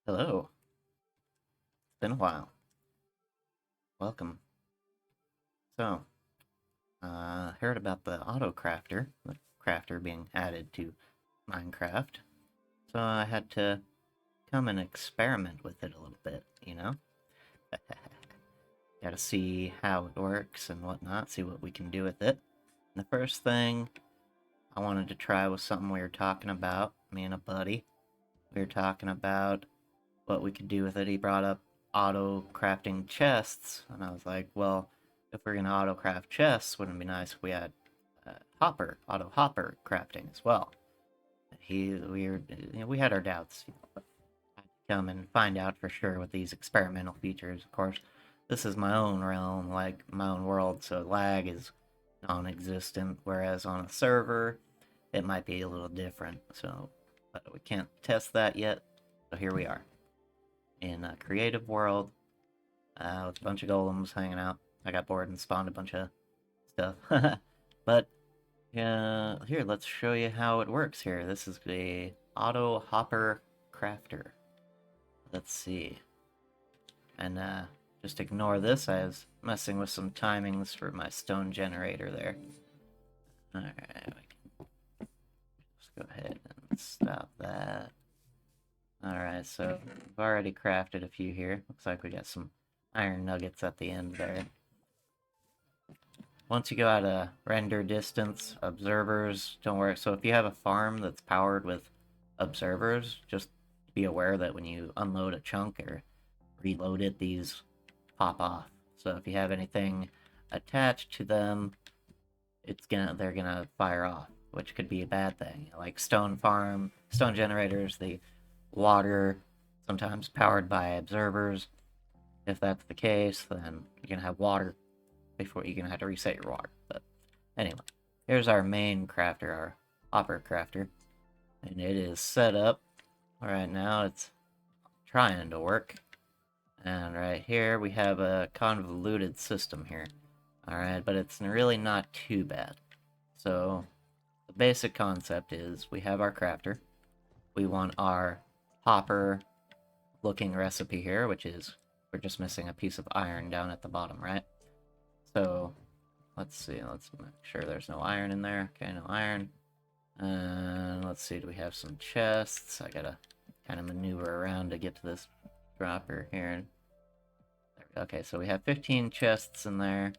Hello. It's been a while. Welcome. So, heard about the auto crafter, the crafter being added to Minecraft. So I had to come and experiment with it a little bit, you know? Gotta see how it works and whatnot, see what we can do with it. And the first thing I wanted to try was something we were talking about, me and a buddy. We were talking about what we could do with it. He brought up auto crafting chests, and I was like, well, if we're gonna auto craft chests, wouldn't it be nice if we had auto hopper crafting as well? We had our doubts, but I had to come and find out for sure with these experimental features. Of course, this is my own realm, like my own world, so lag is non-existent. Whereas on a server, it might be a little different. So, but we can't test that yet. So here we are in a creative world with a bunch of golems hanging out. I got bored and spawned a bunch of stuff. But here, let's show you how it works here. This is the auto hopper crafter. Let's see. And just ignore this. I was messing with some timings for my stone generator there. Alright, we can just go ahead and stop that. Alright, so we've already crafted a few here. Looks like we got some iron nuggets at the end there. Once you go out of render distance, observers don't work. So if you have a farm that's powered with observers, just be aware that when you unload a chunk or reload it, these pop off. So if you have anything attached to them, they're gonna fire off, which could be a bad thing. Like stone generators, the water sometimes powered by observers. If that's the case, then you're gonna have water before you're gonna have to reset your water. But anyway, here's our main crafter, our hopper crafter, and it is set up. Right now it's trying to work. And right here we have a convoluted system here. Alright, but it's really not too bad. So the basic concept is we have our crafter. We want our hopper looking recipe here, which is we're just missing a piece of iron down at the bottom, right? So let's see, let's make sure there's no iron in there. Okay, no iron. And let's see, do we have some chests? I gotta kind of maneuver around to get to this dropper here. Okay, so we have 15 chests in there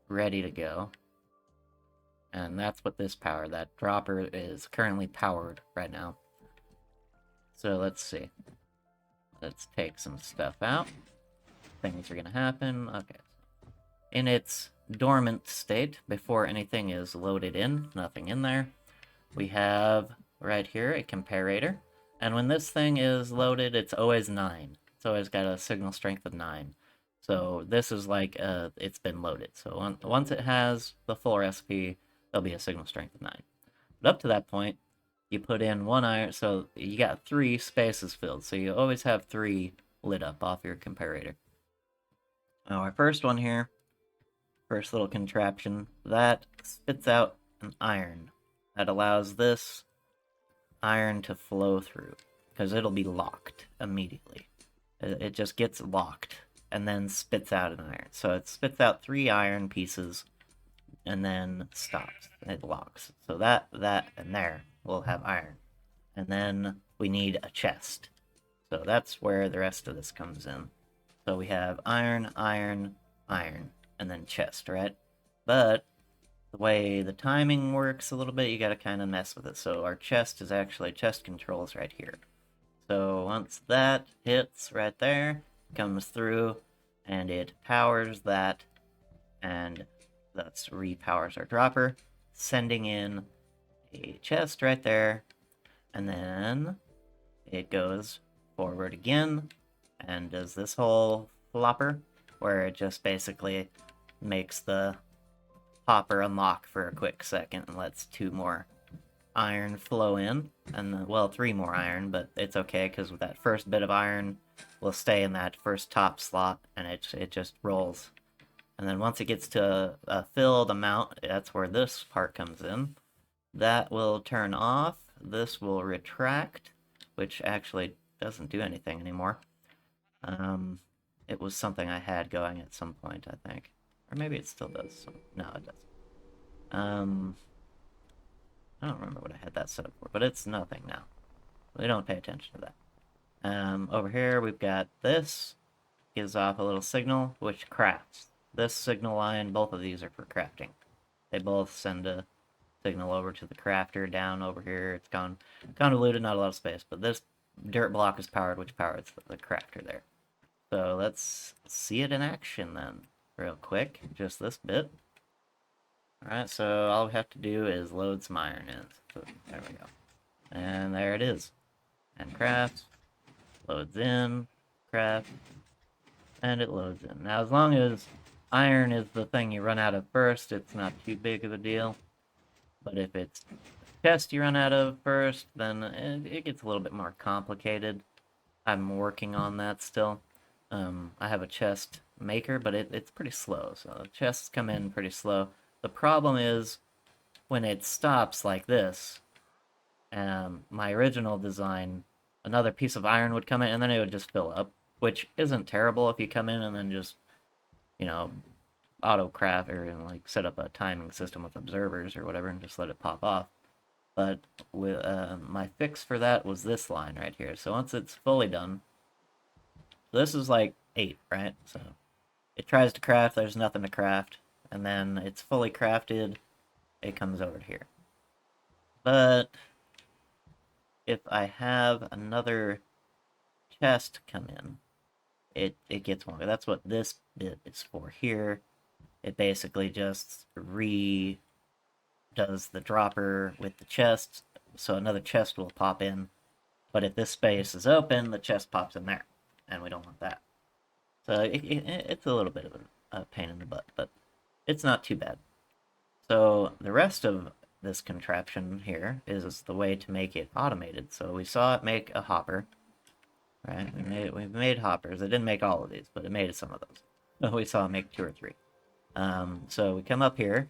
ready to go. And that's what this power, that dropper is currently powered right now. So let's see. Let's take some stuff out. Things are gonna happen. Okay. In its dormant state, before anything is loaded in, nothing in there, we have right here a comparator. And when this thing is loaded, it's always 9. It's always got a signal strength of 9. So this is like it's been loaded. So once it has the full recipe, there'll be a signal strength of 9. But up to that point, you put in 1 iron, so you got 3 spaces filled. So you always have 3 lit up off your comparator. Now our first one here, first little contraption, that spits out an iron. That allows this iron to flow through, because it'll be locked immediately. It just gets locked and then spits out an iron. So it spits out 3 iron pieces and then stops. It locks. So that, and there will have iron. And then we need a chest. So that's where the rest of this comes in. So we have iron, iron, iron, and then chest, right? But the way the timing works a little bit, you gotta kind of mess with it. So our chest is actually chest controls right here. So once that hits right there, comes through, and it powers that, and that's repowers our dropper, sending in a chest right there, and then it goes forward again, and does this whole flopper, where it just basically makes the hopper unlock for a quick second and lets 2 more iron flow in, and well, 3 more iron, but it's okay because with that first bit of iron will stay in that first top slot, and it just rolls. And then once it gets to a filled amount, that's where this part comes in. That will turn off. This will retract, which actually doesn't do anything anymore. It was something I had going at some point, I think. Or maybe it still does. No, it doesn't. I don't remember what I had that set up for, but it's nothing now. We don't pay attention to that. Over here we've got this. Gives off a little signal, which crafts. This signal line, both of these are for crafting. They both send a signal over to the crafter down over here. It's convoluted, not a lot of space, but this dirt block is powered, which powers the crafter there. So let's see it in action then, real quick. Just this bit. Alright, so all we have to do is load some iron in. So there we go. And there it is. And craft. Loads in. Craft. And it loads in. Now, as long as iron is the thing you run out of first, it's not too big of a deal. But if it's chest you run out of first, then it gets a little bit more complicated. I'm working on that still. I have a chest maker, but it's pretty slow, so the chests come in pretty slow. The problem is when it stops like this, my original design, another piece of iron would come in and then it would just fill up, which isn't terrible if you come in and then just, you know, auto craft or like set up a timing system with observers or whatever and just let it pop off. But with my fix for that was this line right here. So once it's fully done, this is like 8, right? So it tries to craft, there's nothing to craft, and then it's fully crafted, it comes over here. But if I have another chest come in, it gets longer. That's what this bit is for here. It basically just does the dropper with the chest, so another chest will pop in. But if this space is open, the chest pops in there, and we don't want that. So it's a little bit of a pain in the butt, but it's not too bad. So the rest of this contraption here is the way to make it automated. So we saw it make a hopper, right? We've made hoppers. It didn't make all of these, but it made some of those. So we saw it make 2 or 3. So we come up here,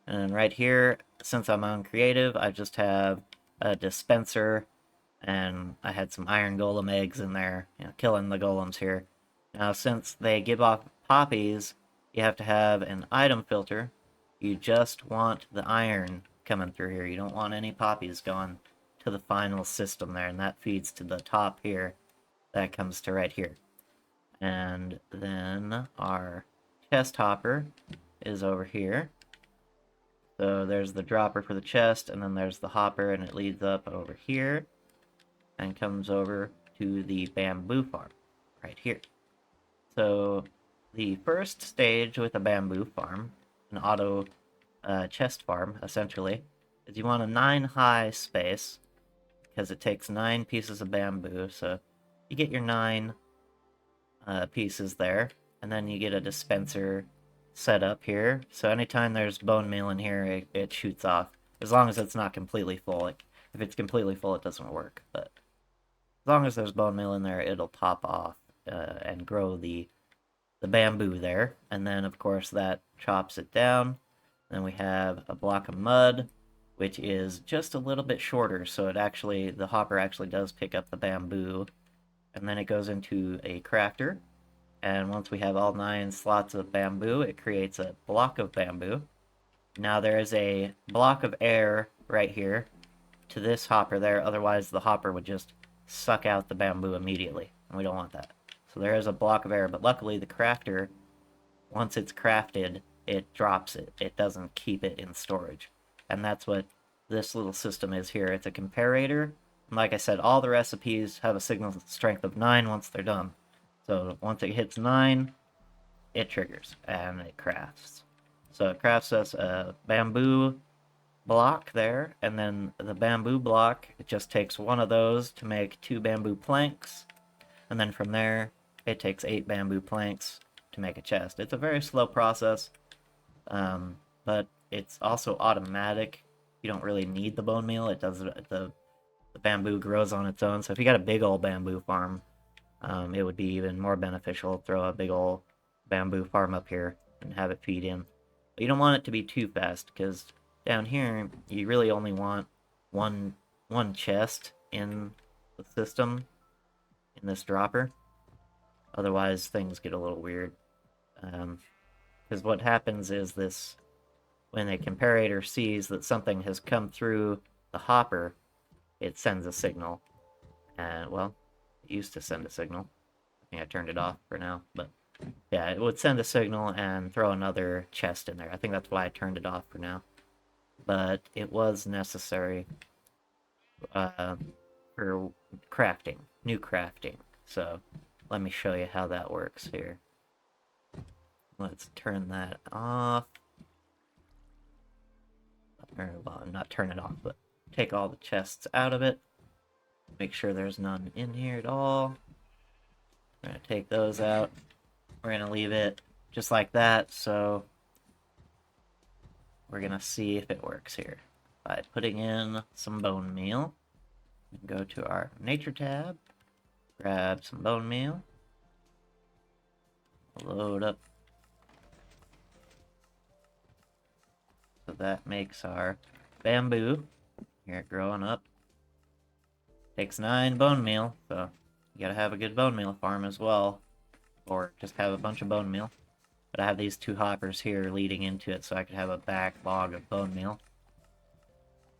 and right here, since I'm on creative, I just have a dispenser, and I had some iron golem eggs in there, killing the golems here. Now, since they give off poppies, you have to have an item filter. You just want the iron coming through here. You don't want any poppies going to the final system there, and that feeds to the top here. That comes to right here. And then our chest hopper is over here. So there's the dropper for the chest, and then there's the hopper, and it leads up over here and comes over to the bamboo farm right here. So the first stage with a bamboo farm, an auto chest farm, essentially, is you want a 9-high space, because it takes 9 pieces of bamboo, so you get your 9 pieces there, and then you get a dispenser set up here, so anytime there's bone meal in here, it shoots off, as long as it's not completely full. Like, if it's completely full, it doesn't work, but as long as there's bone meal in there, it'll pop off and grow the bamboo there, and then of course that chops it down. Then we have a block of mud, which is just a little bit shorter, so the hopper actually does pick up the bamboo, and then it goes into a crafter, and once we have all 9 slots of bamboo, it creates a block of bamboo. Now there is a block of air right here to this hopper there, otherwise the hopper would just suck out the bamboo immediately, and we don't want that. So there is a block of air, but luckily the crafter, once it's crafted, it drops it. It doesn't keep it in storage. And that's what this little system is here. It's a comparator. And like I said, all the recipes have a signal strength of 9 once they're done. So once it hits 9, it triggers, and it crafts. So it crafts us a bamboo block there, and then the bamboo block, it just takes 1 of those to make 2 bamboo planks. And then from there, it takes 8 bamboo planks to make a chest. It's a very slow process, but it's also automatic. You don't really need the bone meal. It does the bamboo grows on its own. So if you got a big old bamboo farm, it would be even more beneficial to throw a big old bamboo farm up here and have it feed in. But you don't want it to be too fast, because down here you really only want one chest in the system in this dropper. Otherwise, things get a little weird. Because what happens is this, when a comparator sees that something has come through the hopper, it sends a signal. And, well, it used to send a signal. I think I turned it off for now, but yeah, it would send a signal and throw another chest in there. I think that's why I turned it off for now. But it was necessary for crafting, new crafting. So let me show you how that works here. Let's turn that off. Or, well, not turn it off, but take all the chests out of it. Make sure there's none in here at all. We're going to take those out. We're going to leave it just like that, so we're going to see if it works here. By putting in some bone meal. Go to our nature tab. Grab some bone meal. Load up. So that makes our bamboo. Here, growing up. Takes 9 bone meal, so you gotta have a good bone meal farm as well. Or just have a bunch of bone meal. But I have these 2 hoppers here leading into it so I could have a backlog of bone meal.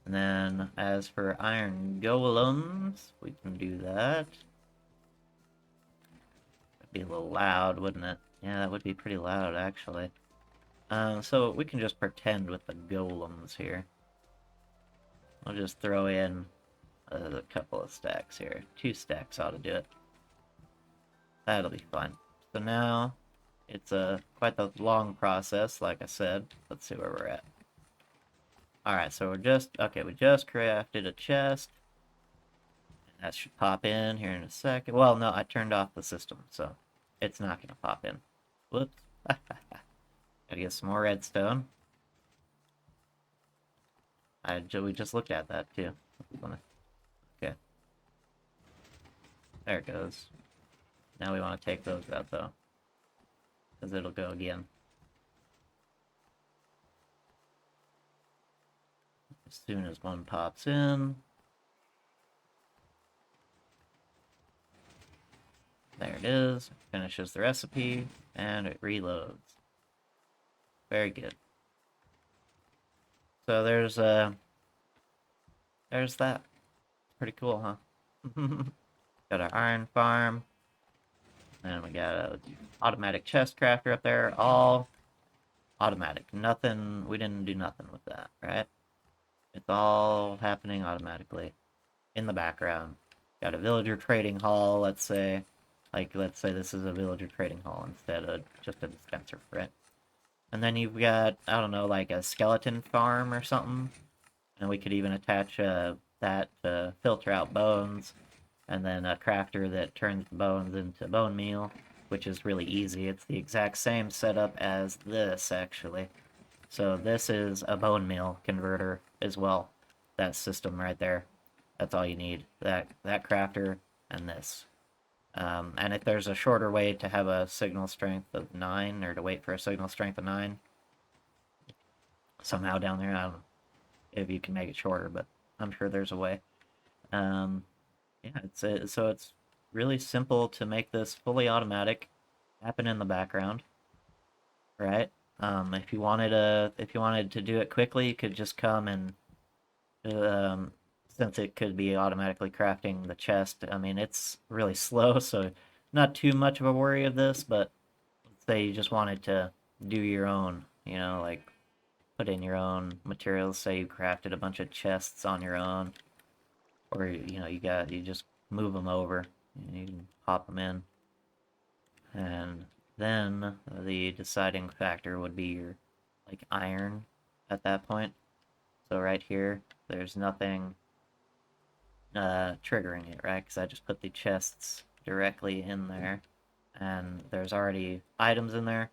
And then, as for iron golems, we can do that. That'd be a little loud, wouldn't it? Yeah, that would be pretty loud, actually. So we can just pretend with the golems here. I'll just throw in a couple of stacks here. 2 stacks ought to do it. That'll be fun. So now, it's quite the long process, like I said. Let's see where we're at. Alright, so we just crafted a chest. That should pop in here in a second. Well, no, I turned off the system, so it's not going to pop in. Whoops. Gotta get some more redstone. We just looked at that, too. Okay. There it goes. Now we want to take those out, though. Because it'll go again. As soon as one pops in. There it is. Finishes the recipe, and it reloads. Very good. So there's that. Pretty cool, huh? Got our iron farm. And we got a automatic chest crafter up there. All automatic. Nothing, we didn't do nothing with that, right? It's all happening automatically in the background. Got a villager trading hall, let's say. Like, let's say this is a villager trading hall instead of just a dispenser, right? And then you've got, I don't know, like a skeleton farm or something. And we could even attach that to filter out bones. And then a crafter that turns the bones into bone meal, which is really easy. It's the exact same setup as this, actually. So this is a bone meal converter as well. That system right there. That's all you need. That crafter and this. And if there's a shorter way to have a signal strength of 9, or to wait for a signal strength of 9, somehow down there, I don't know if you can make it shorter, but I'm sure there's a way. Yeah, so it's really simple to make this fully automatic, happen in the background, right? If you wanted to do it quickly, you could just come and since it could be automatically crafting the chest, I mean, it's really slow, so not too much of a worry of this, but let's say you just wanted to do your own, you know, like put in your own materials, say you crafted a bunch of chests on your own, or, you know, you just move them over, and you can pop them in, and then the deciding factor would be your, like, iron at that point. So right here, there's nothing triggering it, right? Because I just put the chests directly in there, and there's already items in there,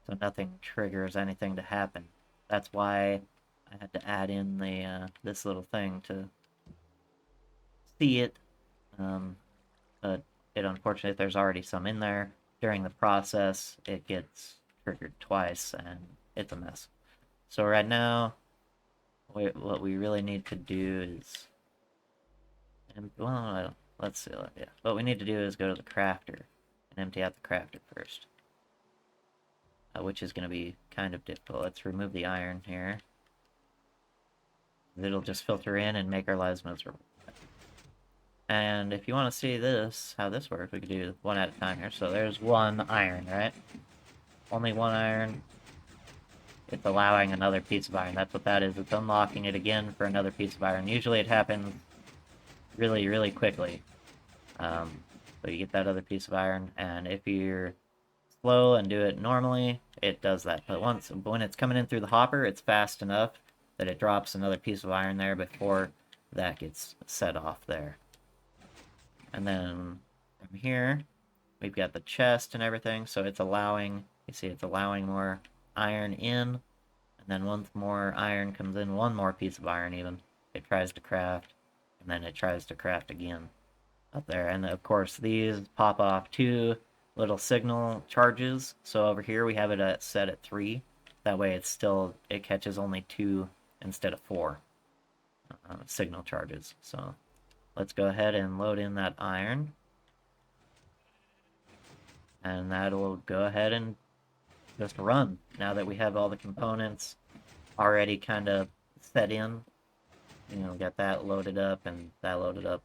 so nothing triggers anything to happen. That's why I had to add in the this little thing to see it, but unfortunately, if there's already some in there, during the process, it gets triggered twice, and it's a mess. So right now, what we really need to do is, and well, let's see. Yeah. What we need to do is go to the crafter and empty out the crafter first, which is going to be kind of difficult. Let's remove the iron here. It'll just filter in and make our lives miserable. And if you want to see this, how this works, we could do one at a time here. So there's one iron, right? Only one iron. It's allowing another piece of iron. That's what that is. It's unlocking it again for another piece of iron. Usually it happens really, really quickly. So you get that other piece of iron, and if you're slow and do it normally, it does that. But when it's coming in through the hopper, it's fast enough that it drops another piece of iron there before that gets set off there. And then from here, we've got the chest and everything, so it's allowing, you see it's allowing more iron in, and then once more iron comes in, one more piece of iron even, it tries to craft, and then it tries to craft again up there. And of course these pop off 2 little signal charges, so over here we have it set at 3, that way it catches only 2 instead of 4 signal charges. So let's go ahead and load in that iron, and that will go ahead and just run now that we have all the components already kind of set in. You know, got that loaded up and that loaded up.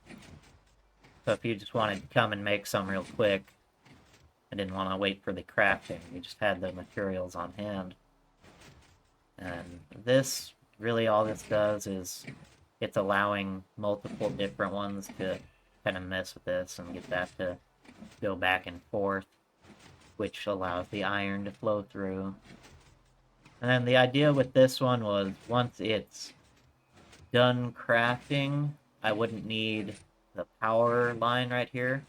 So if you just wanted to come and make some real quick, I didn't want to wait for the crafting, you just had the materials on hand. And this, really all this does is it's allowing multiple different ones to kind of mess with this and get that to go back and forth, which allows the iron to flow through. And then the idea with this one was, once it's done crafting, I wouldn't need the power line right here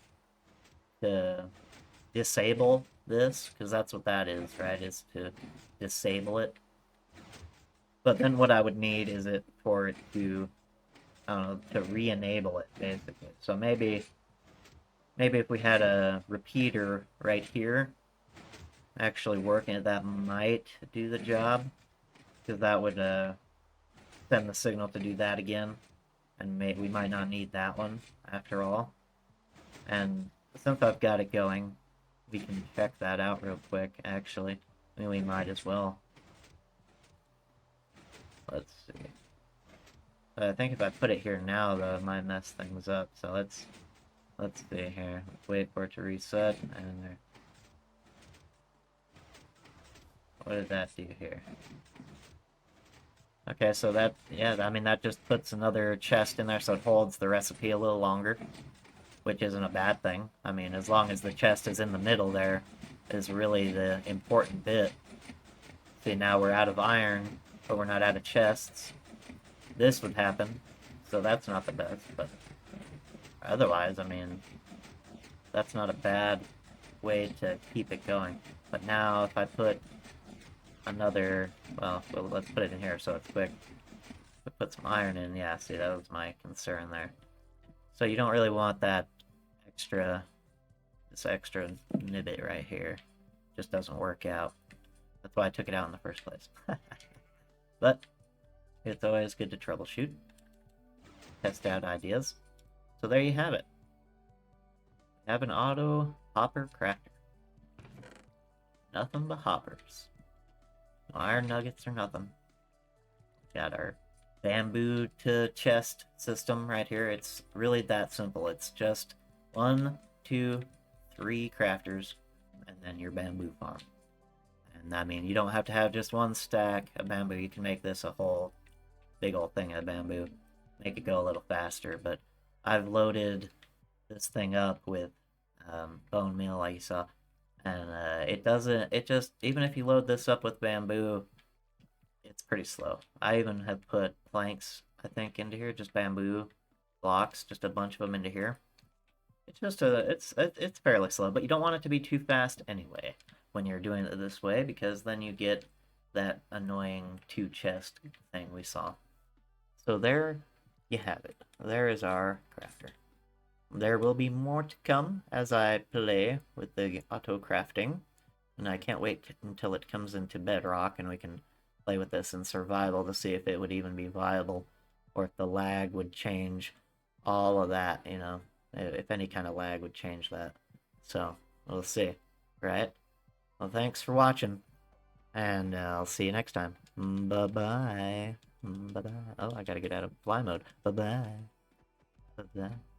to disable this, because that's what that is, right? Is to disable it. But then what I would need is it for it to, I don't know, to re-enable it, basically. So maybe if we had a repeater right here, actually working it, that might do the job, because that would send the signal to do that again, and we might not need that one after all. And since I've got it going, we can check that out real quick, actually. I mean, we might as well. Let's see. I think if I put it here now, though, it might mess things up. So let's see here. Let's wait for it to reset. And there. What did that do here? Okay, so that, yeah, I mean, that just puts another chest in there, so it holds the recipe a little longer, which isn't a bad thing. I mean, as long as the chest is in the middle there, is really the important bit. See, now we're out of iron, but we're not out of chests. This would happen, so that's not the best, but otherwise, I mean, that's not a bad way to keep it going. But now, if I put another, well, let's put it in here so it's quick. Put some iron in, yeah, see, that was my concern there. So you don't really want that this extra nibbit right here. Just doesn't work out. That's why I took it out in the first place. But it's always good to troubleshoot, test out ideas. So there you have it. Have an auto hopper crafter. Nothing but hoppers. No iron nuggets or nothing. Got our bamboo to chest system right here. It's really that simple. It's just 1, 2, 3 crafters, and then your bamboo farm. And I mean, you don't have to have just one stack of bamboo. You can make this a whole big old thing of bamboo. Make it go a little faster, but I've loaded this thing up with bone meal, like you saw, and even if you load this up with bamboo, it's pretty slow. I even have put planks, I think, into here, just bamboo blocks, just a bunch of them into here. It's just it's fairly slow, but you don't want it to be too fast anyway when you're doing it this way, because then you get that annoying 2 chest thing we saw. So there you have it. There is our crafter. There will be more to come as I play with the auto crafting, and I can't wait until it comes into Bedrock and we can play with this in survival to see if it would even be viable, or if the lag would change all of that, you know. if any kind of lag would change that. So, we'll see. Right? Well, thanks for watching, and I'll see you next time. Bye-bye. Bye-bye. Oh, I gotta get out of fly mode. Bye-bye. Bye-bye.